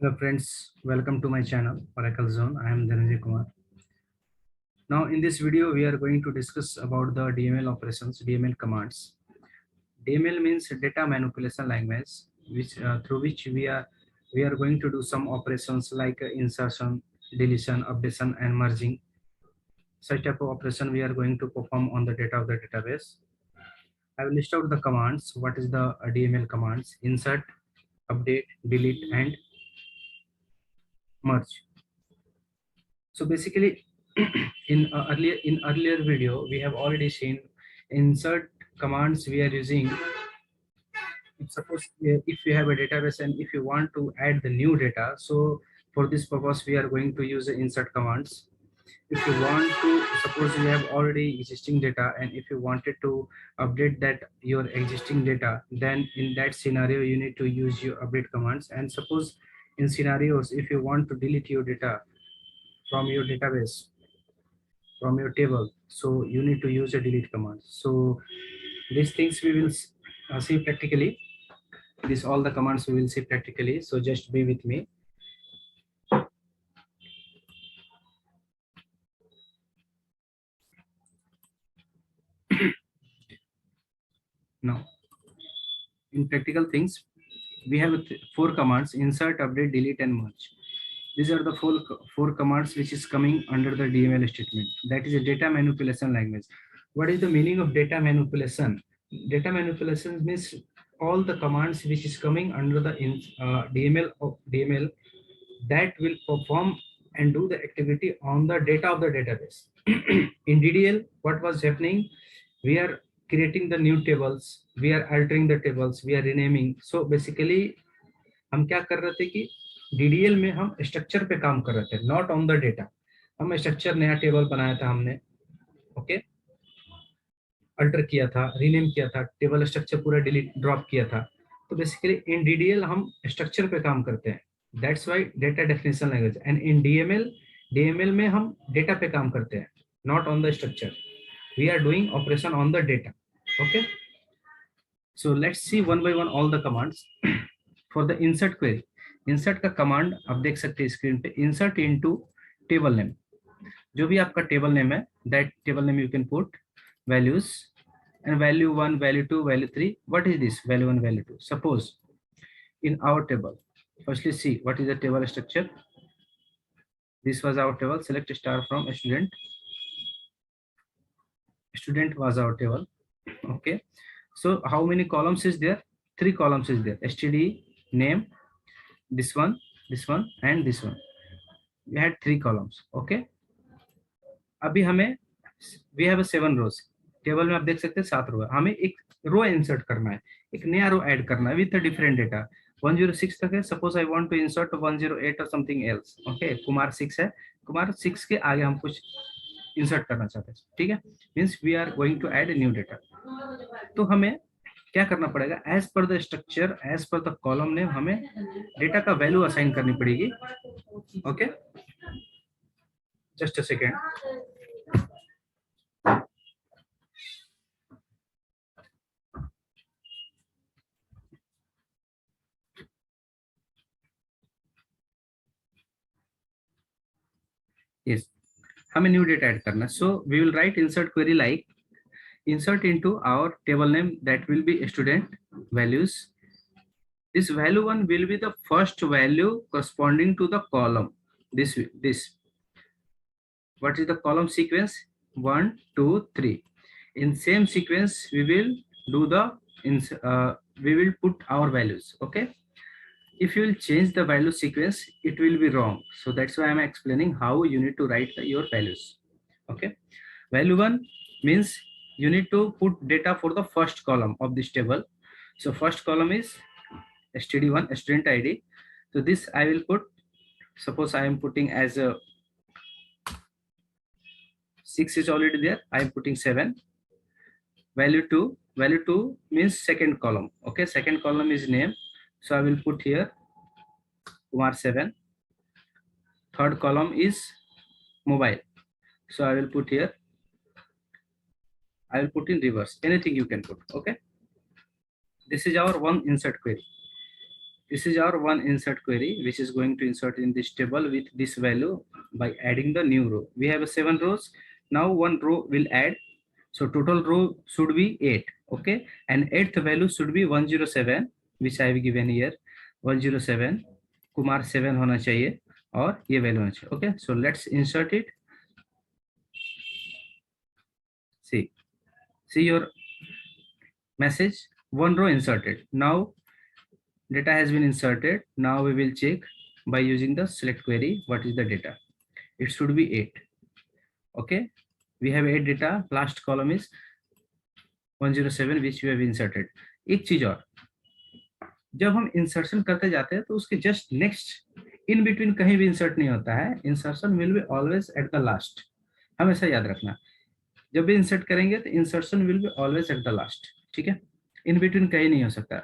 Hello friends, welcome to my channel Oracle Zone. I am Dhananjay Kumar. Now in this video we are going to discuss about the DML operations, DML commands. DML means data manipulation language, which through which we are going to do some operations like insertion, deletion, updation, and merging. Such type of operation we are going to perform on the data of the database. I will list out the commands. What is the DML commands? Insert, update, delete, and merge. So basically, in earlier video, we have already seen insert commands we are using. Suppose if you have a database and if you want to add the new data, so for this purpose we are going to use the insert commands. If you want to, suppose you have already existing data and if you wanted to update that your existing data, then in that scenario you need to use your update commands. And suppose in scenarios if you want to delete your data from your database, from your table, so you need to use a delete command. So these things we will see practically. This all the commands we will see practically, so just be with me. Now in practical things we have four commands: insert, update, delete, and merge. These are the four commands which is coming under the DML statement. That is a data manipulation language. What is the meaning of data manipulation? Data manipulation means all the commands which is coming under the DML that will perform and do the activity on the data of the database. In DDL, what was happening? We are creating the new tables, we are altering the tables, we are renaming. So basically हम क्या कर रहे थे कि DDL में हम structure पे काम कर रहे थे, नॉट ऑन द डेटा. हम स्ट्रक्चर नया टेबल बनाया था हमने, ओके, अल्टर किया था, रीनेम किया था, टेबल स्ट्रक्चर पूरा डिलीट ड्रॉप किया था. तो बेसिकली इन DDL हम स्ट्रक्चर पे काम करते हैं. That's why data definition language. And in DML में हम डेटा पे काम करते हैं, not on the structure. We are doing operation on the data. Okay, so let's see one by one all the commands. For the insert query, insert का command आप देख सकते हैं स्क्रीन पे. इंसर्ट इनटू टेबल नेम, जो भी आपका table name है, that table name you can put values and value 1, value 2, value 3. What is this value 1, value 2? Suppose in our table, firstly see what is the table structure. This was our table. Select star from student. Student was our table. Okay, so how many columns is there? 3 columns is there: std, name, this one, and this one. We had 3 columns. Okay, अभी हमें we have a 7 rows. Table में आप देख सकते हैं 7 रो है. हमें एक रो इंसर्ट करना है, एक नया रो ऐड करना है विद डिफरेंट डेटा. 106 तक है. Suppose I want to insert 108 और समथिंग एल्स. ओके, कुमार 6 है, कुमार 6 के आगे हम कुछ इंसर्ट करना चाहते हैं. ठीक है, means we are going to add new data. तो हमें क्या करना पड़ेगा? As per the structure, as per the column name, हमें डेटा का वैल्यू असाइन करनी पड़ेगी. Okay, just a second. Yes, हमें न्यू डेटा ऐड करना. So we will write insert query like insert into our table name, that will be student values. This value 1 will be the first value corresponding to the column. This what is the column sequence? 1 2 3. In same sequence we will do the we will put our values. Okay, if you will change the value sequence it will be wrong. So that's why I'm explaining how you need to write your values. Okay, value 1 means you need to put data for the first column of this table. So first column is std1, student id. So this I will put, suppose I am putting as a 6 is already there, I am putting 7. Value 2 means second column. Okay, second column is name, so I will put here Kumar 7. Third column is mobile, so I will put here, I will put in reverse, anything you can put. Okay, this is our one insert query. This is our one insert query which is going to insert in this table with this value by adding the new row. We have 7 rows. Now one row will add, so total row should be 8. Okay, and eighth value should be 107, which I have given here. 107 Kumar 7 होना चाहिए और ये value होना चाहिए. Okay, so let's insert it. See your message, one row inserted. Now data has been inserted. Now we will check by using the select query what is the data. It should be 8. Okay, we have 8 data. Last column is 107 which we have inserted. एक चीज और, जब हम insertion करते जाते हैं तो उसके जस्ट नेक्स्ट इन बिटवीन कहीं भी इंसर्ट नहीं होता है. Insertion will be always at the last. हमेशा याद रखना, जब भी इंसर्ट करेंगे तो insertion will be always at the last. ठीक है, इन बिटवीन कहीं नहीं हो सकता.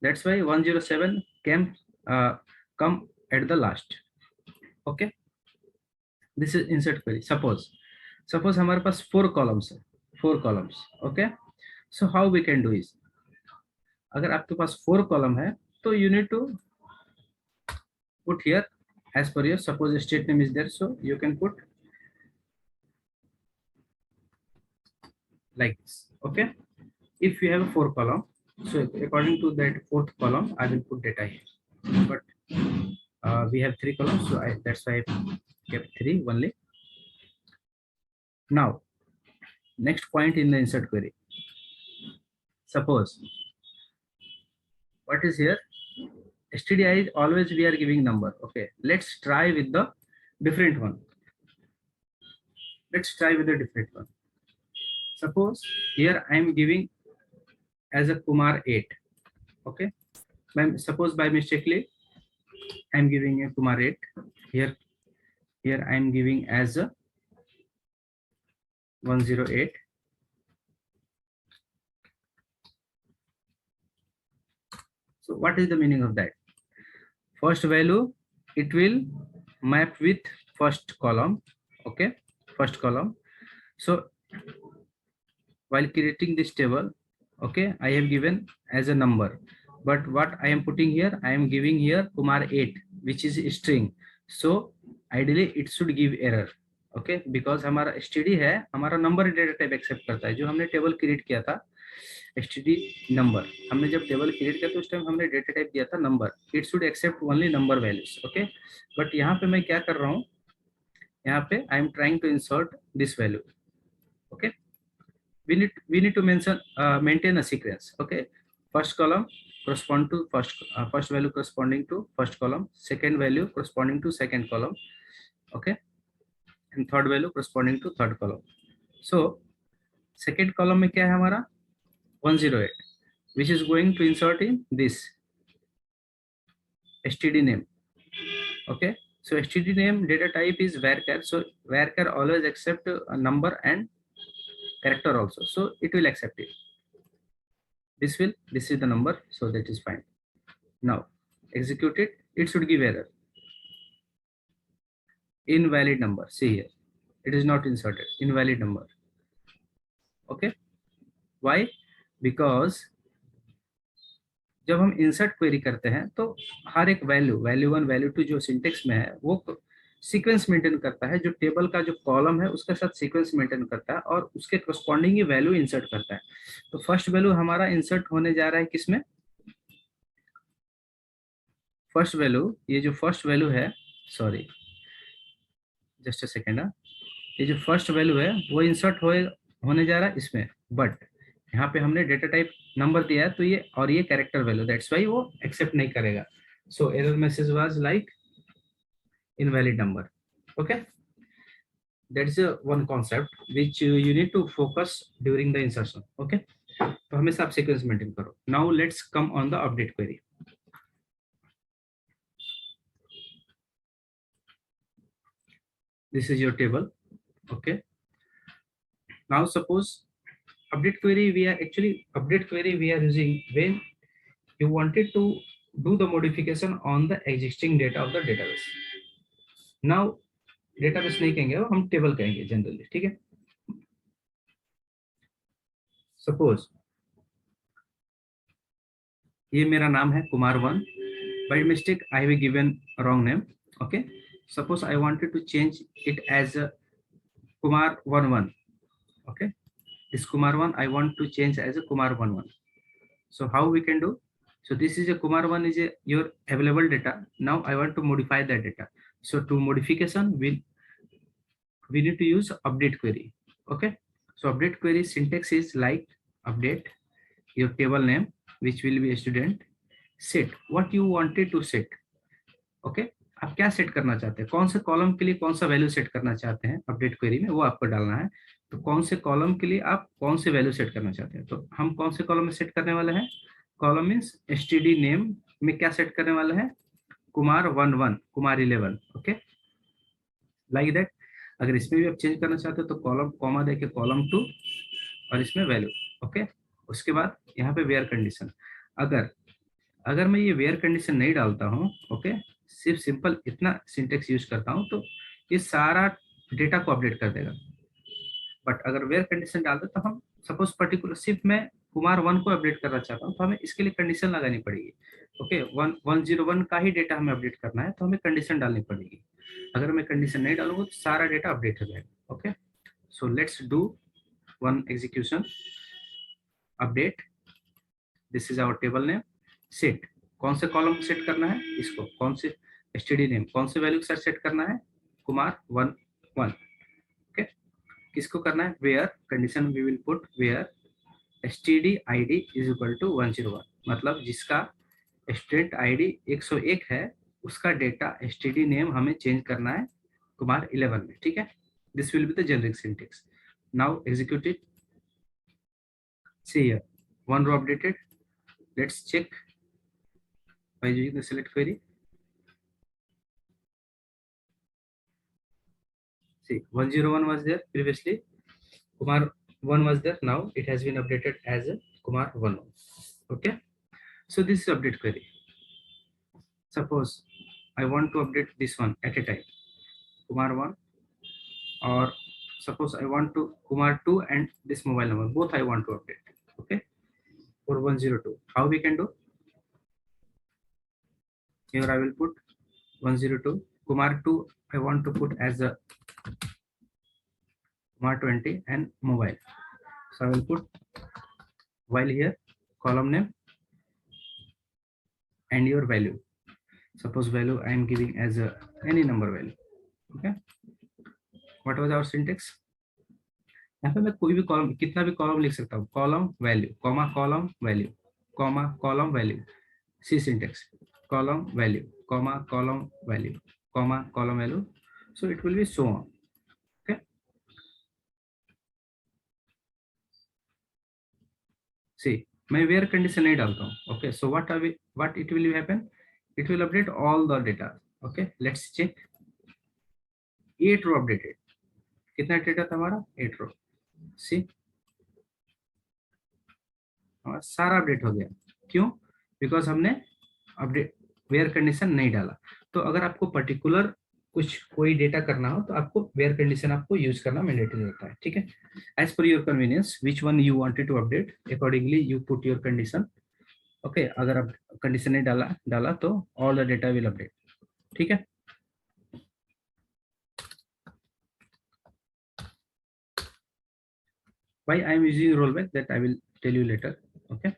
That's why 107 can come at the last. Okay, this is insert query. Suppose हमारे पास 4 कॉलम्स है, 4 columns. Okay, so how we can do is, अगर आपके पास 4 कॉलम है तो you need to put here as per your, suppose state name is there, so you can put like this. Okay, if you have a 4 column, so according to that 4th column I will put data here, but we have 3 columns, so that's why I kept 3 only. Now next point in the insert query, suppose what is here, stdi is always we are giving number. Okay, let's try with the different one. Suppose here I am giving as a Kumar 8. Okay, suppose by mistakenly I am giving a Kumar 8 here. I am giving as a 108. So what is the meaning of that? First value, it will map with first column. Okay, first column. So while creating this table, okay, I have given as a number, but what I am putting here, I am giving here Kumar 8 which is a string. So ideally it should give error. Okay, because हमारा std है, हमारा number data type accept करता है. जो हमने table create किया था std number, हमने जब टेबल क्रिएट किया तो उस टाइम हमने डेटा टाइप दिया था number. It should accept only number values. Okay, but यहाँ पे मैं क्या कर रहा हूँ, यहाँ पे I am trying to insert this value. Okay, we need to maintain a sequence. Okay, first column correspond to first value corresponding to first column, second value corresponding to second column. Okay, and third value corresponding to third column. So second column में क्या है हमारा 108 which is going to insert in this std name. Okay, so std name data type is varchar. So varchar always accept a number and character also, so it will accept it. This is the number, so that is fine. Now execute it. It should give error, invalid number. See here, it is not inserted, invalid number. Okay, why? Because जब हम insert query करते हैं तो हर एक value 1 value 2 जो syntax में है वो सीक्वेंस मेंटेन करता है. जो टेबल का जो कॉलम है उसके साथ सीक्वेंस मेंटेन करता है और उसके करस्पॉन्डिंग ही वैल्यू इंसर्ट करता है. तो फर्स्ट वैल्यू हमारा इंसर्ट होने जा रहा है किसमें, फर्स्ट वैल्यू. ये जो फर्स्ट वैल्यू है, सॉरी जस्ट अ सेकेंड, ये जो फर्स्ट वैल्यू है वो इंसर्ट होने जा रहा है इसमें, बट यहाँ पे हमने डेटा टाइप नंबर दिया है तो ये और ये कैरेक्टर वैल्यू, दैट्स व्हाई वो एक्सेप्ट नहीं करेगा. So error message was like invalid number. Okay, that is one concept which you need to focus during the insertion. Okay, तो हमेशा आप sequence maintain करो. Now let's come on the update query. This is your table. Okay, now suppose update query we are using when you wanted to do the modification on the existing data of the database. Now database नहीं कहेंगे, हम table कहेंगे generally. ठीक है, suppose ये मेरा नाम है Kumar 1 by mistake I have given wrong name. Okay, suppose I wanted to change it as a Kumar 11. Okay, this Kumar 1 I want to change as a Kumar 11. So how we can do? So this is a Kumar 1 is a your available data. Now I want to modify that data. So to modification we need to use update query. Okay, so update query syntax is like update your table name, which will be a student, set what you wanted to set. Okay, आप क्या set करना चाहते हैं, कौन से column के लिए कौन सा वैल्यू सेट करना चाहते हैं अपडेट क्वेरी में, वो आपको डालना है। तो कौन से कॉलम के लिए आप कौन से वैल्यू सेट करना चाहते हैं, तो हम कौन से कॉलम में सेट करने वाले हैं, कॉलम मीन्स एसटीडी नेम में क्या सेट करने वाले हैं, Kumar 11 Kumar 11। Okay, like that. अगर इसमें भी आप चेंज करना चाहते हो तो कॉलम कॉमा देके कॉलम 2 और इसमें वैल्यू। ओके, उसके बाद यहाँ पे वेयर कंडीशन, अगर मैं ये वेयर कंडीशन नहीं डालता हूँ, ओके, सिर्फ सिंपल इतना सिंटेक्स यूज करता हूँ, तो ये सारा डेटा को अपडेट कर देगा। बट अगर वेयर कंडीशन डाल दे तो हम सपोज पर्टिकुलर सिर्फ मैं कुमार 1 को अपडेट करना चाहता हूँ, तो हमें इसके लिए कंडीशन लगानी पड़ेगी। ओके, 101 का ही डेटा हमें अपडेट करना है, तो हमें कंडीशन डालनी पड़ेगी। अगर मैं कंडीशन नहीं डालूंगा तो सारा डेटा अपडेट हो जाएगा। Okay, so let's do one execution. Update, this is our table name, set कौन से कॉलम को सेट करना है, इसको कौन से एसटीडी नेम कौन से वैल्यू के साथ सेट करना है, कुमार 11। ओके, किसको करना है, where condition we will put where STD ID is equal to 101, मतलब जिसका स्टूडेंट आईडी 101 है उसका डेटा एसटीडी नेम हमें चेंज करना है कुमार 11 में। ठीक है, this will be the generic syntax. Now execute it. See here, one row updated. Let's check by using the select query. See, 101 was there previously, Kumar 1 was there, now it has been updated as a Kumar 11. Okay, so this is update query. Suppose I want to update this one at a time, Kumar 1, or suppose I want to Kumar 2 and this mobile number, both I want to update. Okay, for 102, how we can do? Here I will put 102, Kumar 2 I want to put as a Kumar 20 and mobile. So I will put while here column name and your value. Suppose value I am giving as a any number value. Okay, what was our syntax? यहाँ पे मैं कोई भी column कितना भी column लिख सकता हूँ, column value comma column value comma column value, see syntax, column value comma column value comma column value, so it will be so on. Okay, see मैं वेयर कंडीशन नहीं डालता हूँ। Okay, so what it will happen, it will update all the data. Okay, let's check, 8 row updated, कितना data था हमारा, 8 रो। सी सारा update हो गया, क्यों, बिकॉज हमने अपडेट वेयर कंडीशन नहीं डाला। तो अगर आपको पर्टिकुलर कोई डेटा करना हो तो आपको वेयर कंडीशन आपको यूज करना मैंडेटरी होता है। ठीक है, as per your convenience which one you wanted to update accordingly you put your condition. Okay, अगर आप कंडीशन नहीं डाला तो all the data will update. ठीक है, why I am using rollback, that I will tell you later. Okay,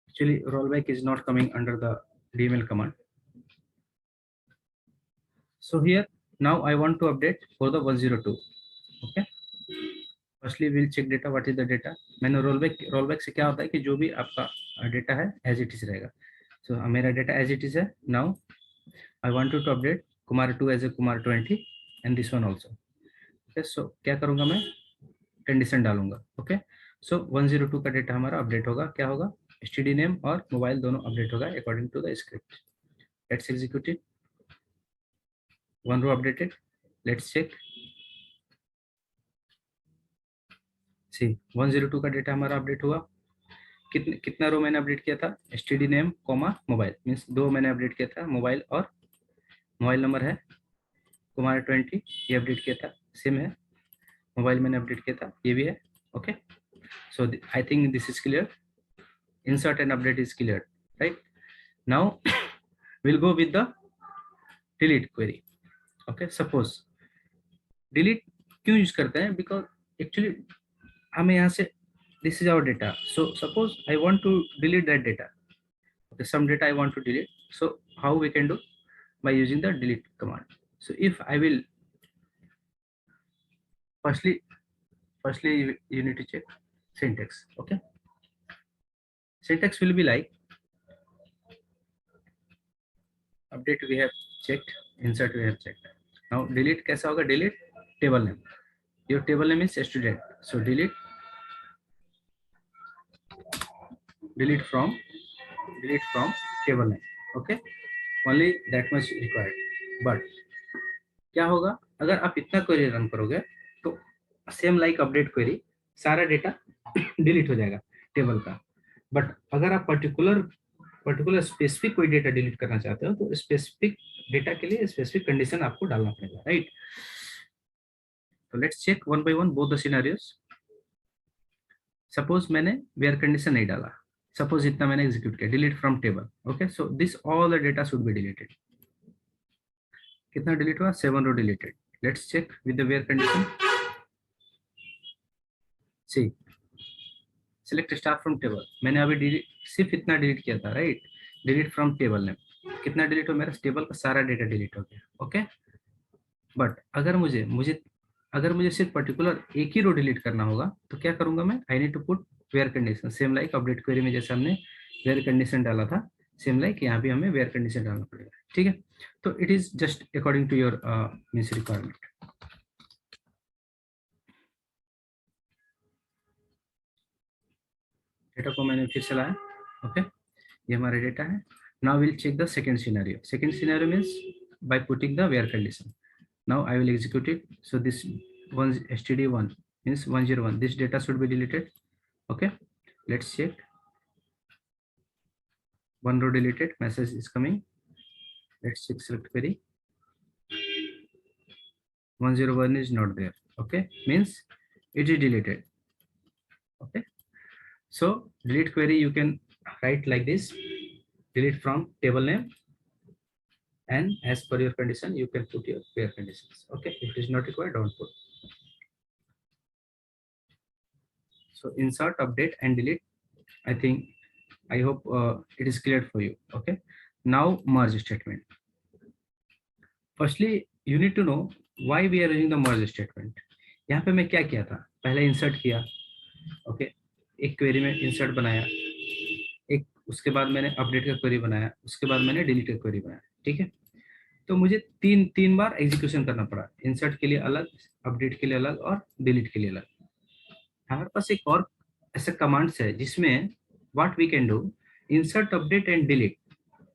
actually rollback is not coming under the DML command. So here now I want to update for the 102. Okay, firstly we'll check data, what is the data। मैंने rollback से क्या होता है कि जो भी आपका data है as it is रहेगा। so मेरा डेटा as it is है। now I want to update Kumar 2 as a Kumar 20 and this one also। okay, so क्या करूंगा मैं, कंडीशन डालूंगा। ओके, सो 102 का डेटा हमारा अपडेट होगा, क्या होगा, एसटीडी नेम और मोबाइल दोनों अपडेट होगा according to the script. Let's execute it, 1 row updated, let's check. See 102 का डेटा हमारा अपडेट हुआ, कितना रो मैंने अपडेट किया था, STD name comma mobile, means 2 मैंने अपडेट किया था, मोबाइल और मोबाइल नंबर है कुमार 20, ये अपडेट किया था, सेम है, मोबाइल मैंने अपडेट किया था, ये भी है। Okay, so I think this is clear. insert and update is cleared, right? Now we'll go with the delete query. Okay, suppose delete क्यों यूज करते हैं, बिकॉज एक्चुअली हमें यहाँ से this is our data, so suppose I want to delete that data. Okay, some data I want to delete, so how we can do? By using the delete command. So if I will firstly you need to check syntax. Okay, syntax will be like update we have checked, insert we have checked. Now delete कैसा होगा? Delete table name. Your table name is student, so delete from table name. Okay, only that much required. But क्या होगा अगर आप इतना query run करोगे तो same like update query सारा डेटा डिलीट हो जाएगा टेबल का. बट अगर आप पर्टिकुलर स्पेसिफिक कोई डेटा डिलीट करना चाहते हो तो स्पेसिफिक डेटा के लिए स्पेसिफिक कंडीशन आपको डालना पड़ेगा, राइट? तो let's check one by one both the scenarios. Suppose मैंने वेयर कंडीशन नहीं डाला, सपोज इतना मैंने एग्जीक्यूट किया, delete from table. Okay, so this all the data should be deleted. कितना डिलीट हुआ? 7 row deleted. Let's check with the where condition. See select star from table, मैंने अभी सिर्फ इतना डिलीट किया था, right? Delete from table name. कितना delete हो? मेरा टेबल का सारा डेटा डिलीट हो गया. ओके, बट अगर मुझे सिर्फ पर्टिकुलर एक ही रो डिलीट करना होगा तो क्या करूंगा मैं? I need to put where condition, same like update query में जैसे हमने वेयर कंडीशन डाला था, सेम लाइक यहाँ भी हमें वेयर कंडीशन डालना पड़ेगा. ठीक है, तो it is just according to your means requirement. Data को मैंने फिर से लाया. ओके, ये हमारा डेटा है. Now will check the second scenario. Second scenario means by putting the where condition. Now I will execute it. So this one std1 means 101. This data should be deleted. Okay, let's check. One row deleted. Message is coming. Let's check select query. 101 is not there. Okay, means it is deleted. Okay, so delete query you can write like this: delete from table name, and as per your condition you can put your where conditions. Okay, if it is not required, don't put. So insert, update and delete. I hope it is clear for you. Okay, now merge statement. Firstly you need to know why we are using the merge statement. यहाँ पे मैं क्या किया था? पहले insert किया. Okay, एक query में insert बनाया, एक उसके बाद मैंने update का query बनाया, उसके बाद मैंने delete का query बनाया. ठीक है, तो मुझे तीन बार एग्जीक्यूशन करना पड़ा. इंसर्ट के लिए अलग, अपडेट के लिए अलग और डिलीट के लिए अलग. हमारे पास एक और ऐसा कमांड्स है जिसमें what we can do, insert, update and delete,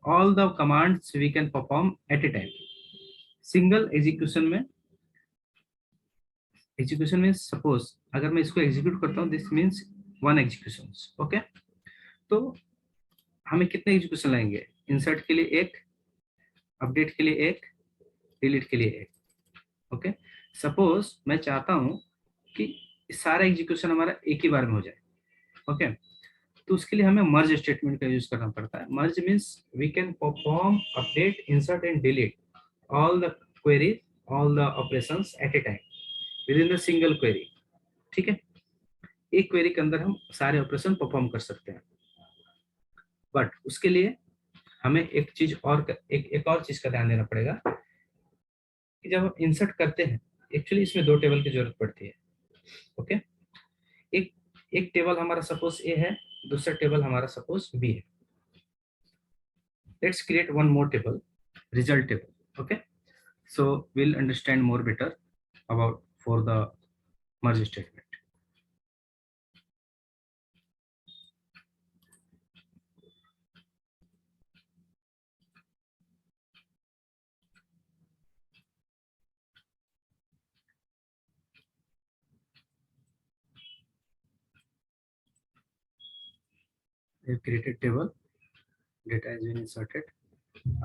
all the commands we can perform at a time, single execution में. एग्जीक्यूशन मींस सपोज अगर मैं इसको एग्जीक्यूट करता हूँ, this means one execution. Okay, तो हमें कितने एग्जीक्यूशन लगेंगे? इंसर्ट के लिए एक, अपडेट के लिए एक, डिलीट के लिए एक. ओके, सपोज मैं चाहता हूं कि सारा एग्जीक्यूशन हमारा एक ही बार में हो जाए. ओके, तो उसके लिए हमें मर्ज स्टेटमेंट का यूज करना पड़ता है. Merge means we can perform update, insert and delete all the queries, all the operations at a time within the single query. ठीक है, एक क्वेरी के अंदर हम सारे ऑपरेशन परफॉर्म कर सकते हैं. बट उसके लिए हमें एक और चीज का ध्यान देना पड़ेगा कि जब हम इंसर्ट करते हैं, एक्चुअली इसमें दो टेबल की जरूरत पड़ती है. ओके, एक टेबल हमारा सपोज ए है, दूसरा टेबल हमारा सपोज बी है. Let's create one more table, result table. Okay, so will understand more better about for the merge statement. We have created table, data has been inserted.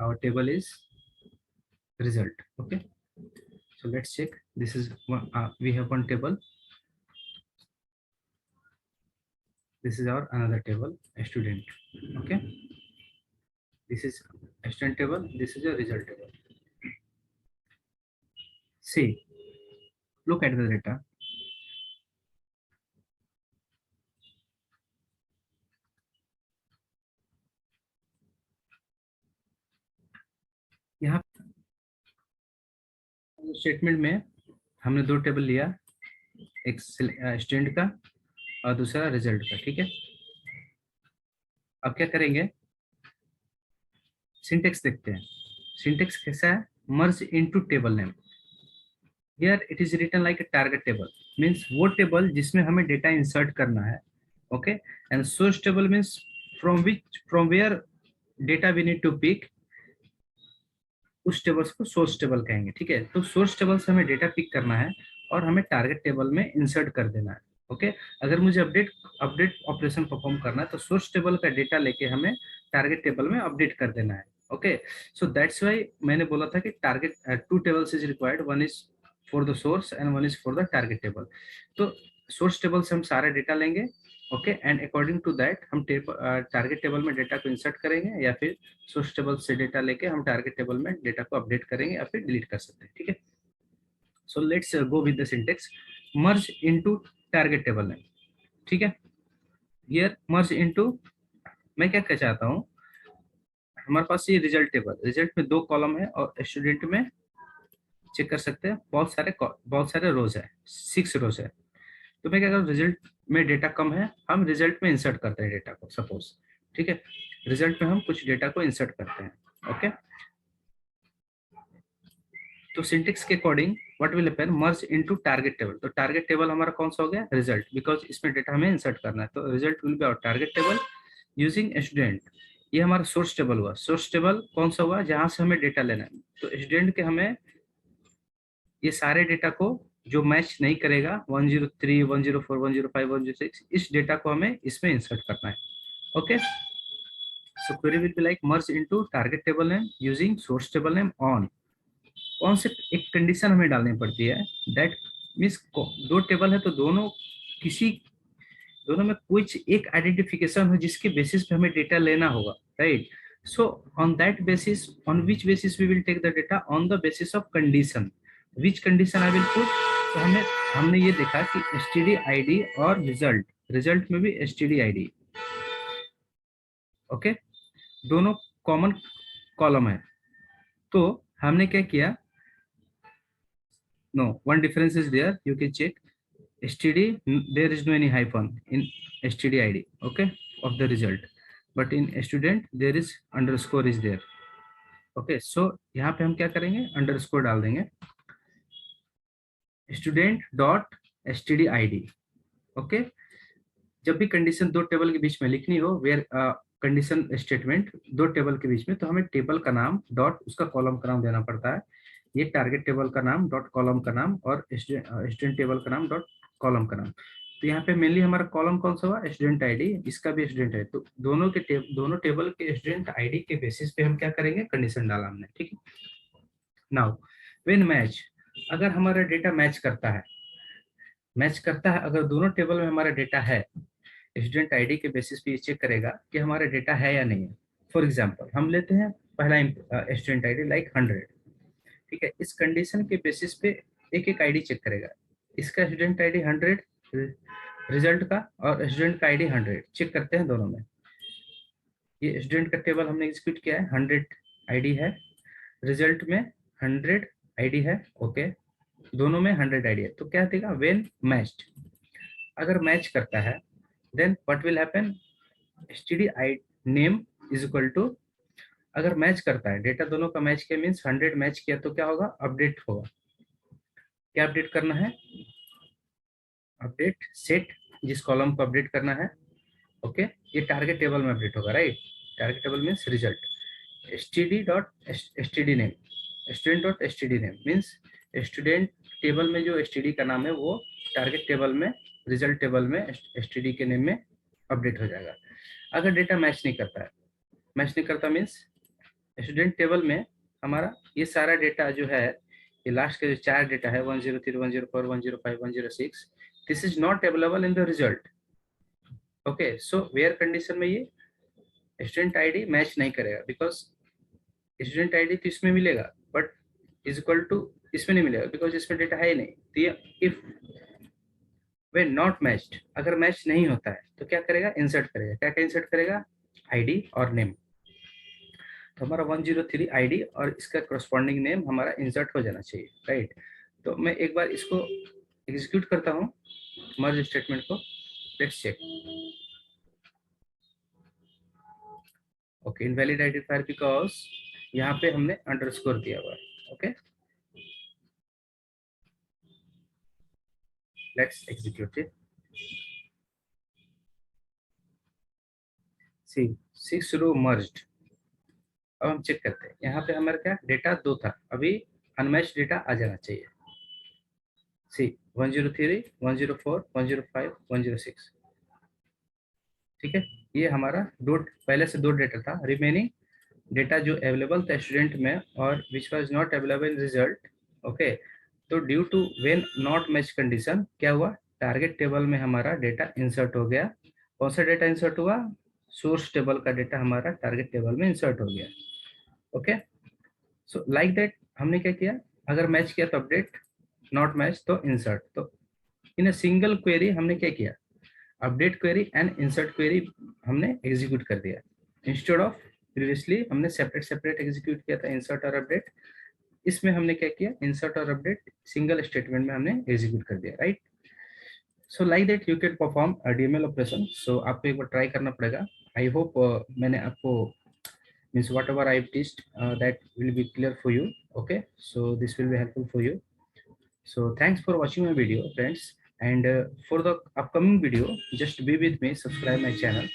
Our table is result. Okay, so let's check. This is one, we have one table. This is our another table, student. Okay, this is student table, this is a result table. See, look at the data. यहाँ statement में हमने दो table लिया, एक student का और दूसरा result का, ठीक है। अब क्या करेंगे, सिंटेक्स देखते हैं। सिंटेक्स कैसा है, merge into table name. Here it is written like a target table, means वो टेबल जिसमें हमें डेटा इंसर्ट करना है, okay. And source table means from where data we need to pick, उस टेबल्स को सोर्स टेबल कहेंगे, ठीक है। तो सोर्स टेबल से हमें डेटा पिक करना है और हमें टारगेट टेबल में इंसर्ट कर देना है, ओके। अगर मुझे अपडेट ऑपरेशन परफॉर्म करना है तो सोर्स टेबल का डेटा लेके हमें टारगेट टेबल में अपडेट कर देना है, ओके। सो दैट्स वाई मैंने बोला था कि target two tables is required, one is for the source and one is for the target table. तो सोर्स टेबल से हम सारा डेटा लेंगे, okay, and according to that हम टारगेट टेबल में डेटा को इंसर्ट करेंगे, या फिर सोर्स टेबल से डेटा लेके हम टारगेट टेबल में डेटा को अपडेट करेंगे या फिर डिलीट कर सकते हैं, ठीक है। So let's go with the syntax, merge into target table में, ठीक है। हियर मर्ज इनटू, मैं क्या कह चाहता हूँ, हमारे पास ये रिजल्ट टेबल, रिजल्ट में दो कॉलम है और स्टूडेंट में चेक कर सकते हैं बहुत सारे रोज है, 6 रोज है। तो मैं क्या करूँ, रिजल्ट में डेटा कम है, हम रिजल्ट में इंसर्ट करते हैं डेटा को, सपोज, ठीक है। रिजल्ट में हम कुछ डेटा को इंसर्ट करते हैं, ओके। तो सिंटेक्स के according what will happen, merge into target table. तो टारगेट टेबल हमारा कौन सा हो गया, रिजल्ट, बिकॉज इसमें डेटा हमें इंसर्ट करना है। तो result will be our target table using student. ये हमारा सोर्स टेबल हुआ। सोर्स टेबल कौन सा हुआ, जहां से हमें डेटा लेना है। तो स्टूडेंट के हमें ये सारे डेटा को जो मैच नहीं करेगा, 103, 104, 105, 106, इस डेटा को हमें इसमें इंसर्ट करना है, okay. So query will be like merge into target table name using source table name on. कौन से एक कंडीशन हमें डालनी पड़ती है, दैट मीन्स दो टेबल है तो दोनों में कुछ एक आइडेंटिफिकेशन हो जिसके बेसिस पे हमें डेटा लेना होगा, right. So on that basis, on which basis we will take the data, on the basis of condition, which condition I will put. तो हमने ये देखा कि एसटीडी आईडी और रिजल्ट में भी एसटीडी आईडी, ओके, दोनों कॉमन कॉलम है। तो हमने क्या किया, no, one difference is there, you can check std, there is no any hyphen in std id, okay, of the result, but in student there is underscore is there, okay। so यहाँ पे हम क्या करेंगे, underscore डाल देंगे, student dot std id, okay. जब भी condition दो टेबल के बीच में लिखनी हो, वेयर कंडीशन स्टेटमेंट दो टेबल के बीच में, तो हमें टेबल का नाम डॉट उसका कॉलम का नाम देना पड़ता है। ये टारगेट टेबल का नाम डॉट कॉलम का नाम और स्टूडेंट टेबल का नाम डॉट कॉलम का नाम। तो यहाँ पे मेनली हमारा कॉलम कौन सा हुआ, स्टूडेंट आईडी, इसका भी स्टूडेंट है। तो दोनों टेबल के स्टूडेंट आईडी के बेसिस पे हम क्या करेंगे, कंडीशन डाला हमने, ठीक है। नाउ व्हेन मैच, अगर हमारा डेटा मैच करता है, अगर दोनों टेबल में हमारा डेटा है, स्टूडेंट आईडी के बेसिस पे ये चेक करेगा कि हमारा डेटा है या नहीं है। फॉर एग्जांपल हम लेते हैं पहला स्टूडेंट आईडी लाइक 100, ठीक है। इस कंडीशन के बेसिस पे एक एक आईडी चेक करेगा, इसका स्टूडेंट आईडी 100, रिजल्ट का और स्टूडेंट का आईडी 100 चेक करते हैं दोनों में। ये स्टूडेंट का टेबल हमने एग्जीक्यूट किया है, 100 आईडी है, रिजल्ट में 100 आईडी है, ओके, दोनों में 100 आईडी है। तो क्या देगा, व्हेन मैच्ड, अगर मैच करता है, then what will happen, std name is equal to, अगर मैच करता है डेटा दोनों का मैच किया, मीन्स 100 मैच किया, तो क्या होगा, अपडेट होगा। क्या अपडेट करना है, अपडेट सेट, जिस कॉलम को अपडेट करना है, ओके, ये टारगेट टेबल में अपडेट होगा, right. Target table means result, std dot std name, student dot std name means student table में जो std का नाम है वो टारगेट टेबल में, रिजल्ट टेबल में std के नेम में अपडेट हो जाएगा। अगर डेटा मैच नहीं करता है, मैच नहीं करता मीन्स स्टूडेंट टेबल में हमारा ये सारा डेटा जो है, ये लास्ट के जो 4 डेटा है, 103, 104, 105, 106, this is not available in the result, okay, so where condition में ये स्टूडेंट आईडी मैच नहीं करेगा, बिकॉज स्टूडेंट आईडी तो इसमें मिलेगा बट इज इक्वल टू इसमें नहीं मिलेगा, बिकॉज इसमें डेटा है ही नहीं। तो ये इफ वे नॉट मैच्ड, अगर मैच नहीं होता है तो क्या करेगा, इंसर्ट करेगा। क्या क्या इंसर्ट करेगा, आईडी और नेम। तो हमारा 103 आईडी और इसका करस्पॉन्डिंग नेम हमारा इंसर्ट हो जाना चाहिए, राइट। तो मैं एक बार इसको एग्जीक्यूट करता हूँ मर्ज स्टेटमेंट को, let's check. Okay, invalid identifier because यहाँ पे हमने अंडरस्कोर दिया हुआ है। Okay, let's execute it. See 6 row merged. अब हम चेक करते हैं, यहाँ पे हमारा क्या डेटा 2 था, अभी अनमैच्ड डेटा आ जाना चाहिए। सी 103, 104, 105, 106। ठीक है, ये हमारा दो पहले से 2 डेटा था। रिमेनिंग डेटा जो अवेलेबल था स्टूडेंट में और which was not available in result. Okay, तो due to when not match condition क्या हुआ, टारगेट टेबल में हमारा डेटा इंसर्ट हो गया। कौन सा डेटा इंसर्ट हुआ, सोर्स टेबल का डेटा हमारा टारगेट टेबल में इंसर्ट हो गया। ओके, सो लाइक दैट हमने क्या किया, अगर मैच किया तो अपडेट, नॉट मैच तो इंसर्ट। तो इन अ सिंगल क्वेरी हमने क्या किया, update query and insert query हमने एग्जीक्यूट कर दिया, इंस्टेड ऑफ प्रीवियसली हमने सेपरेट सेपरेट एग्जीक्यूट किया था इंसर्ट और अपडेट। इसमें हमने क्या किया, इंसर्ट और अपडेट सिंगल स्टेटमेंट में हमने एग्जीक्यूट कर दिया, right. So like that you can perform DML operation. So आपको एक बार ट्राई करना पड़ेगा। आई होप मैंने आपको means whatever I've teached that will be clear for you. Okay, so this will be helpful for you. So thanks for watching my video, friends, and for the upcoming video just be with me, subscribe my channel.